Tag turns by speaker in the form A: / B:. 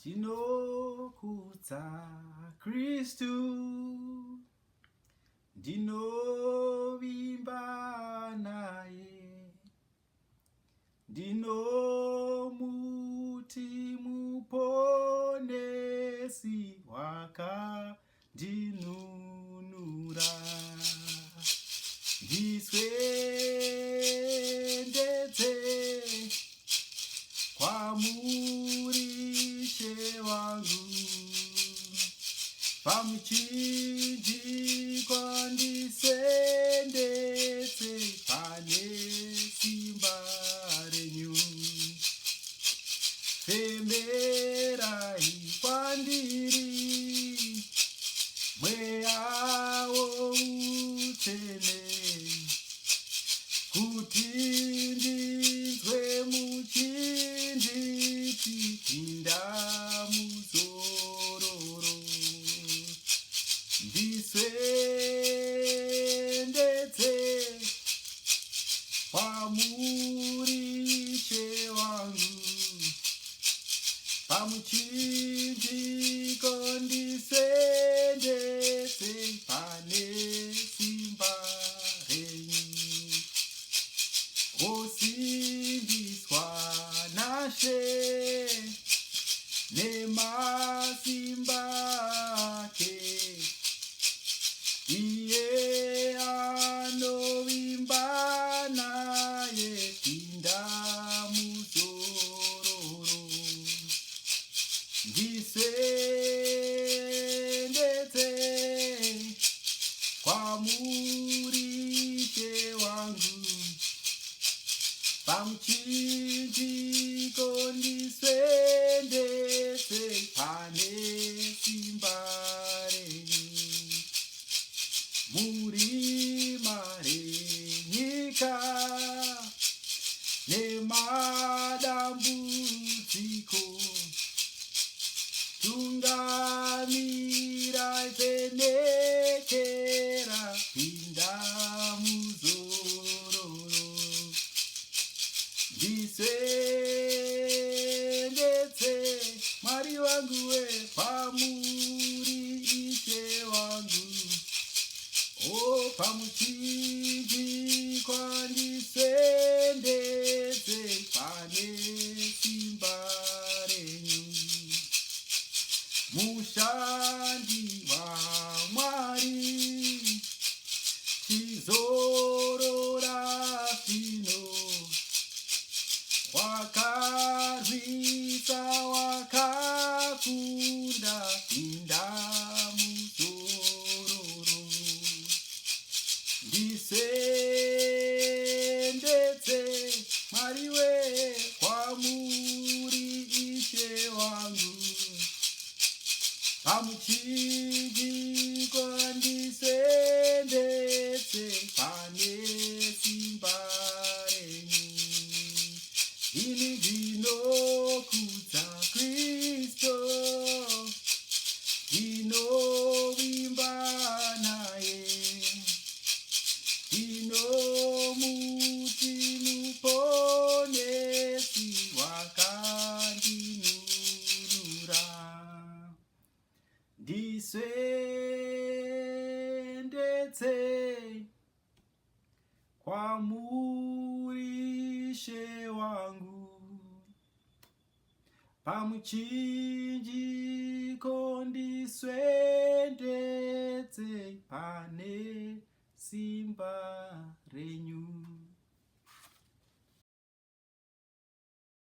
A: Ndinokudza Kristu, ndinovimba naye, ndinomuti muponesi wakandinunura. Ndiswendedze kwamuri She wangu, pamuchinjikwa ndisendetse pane simba renyu. Femberai kwandiri mweya woutsvene, kuti ndinzwe muchinditi pinda muzororo. Ndiswendedze kwamuri She wangu, pamuchinjiko ndisendetse pane simba renyu. Osimbiswa naShe nemasimba ake, iye anovimba naye pinda muzororo. Ndiswendedze kwamuri She wangu, pamuchinjiko ndiswendetse pane simba renyu. Murima renyika nemadambudziko, tungamirai vhenekera pinda muzororo. Ndiswendedze Mwari wangu we pamuri Ishe wangu, o pamuchinjikwa ndiswendedze pane simba renyu. Mushandi waMwari, chizorora zvino, wakarwisa wakakunda pinda muzororo. Ndiswendedze Mwari we kwamuri Ishe wangu, pamuchinjiko ndiswendetse pane simba renyu. Ini ndinokudza Kristu, ndinovimba naye, ndinomuti muponesi wakandinunura. Ndiswendedze kwamuri She wangu, pamuchinjiko ndiswendetse pane simba renyu.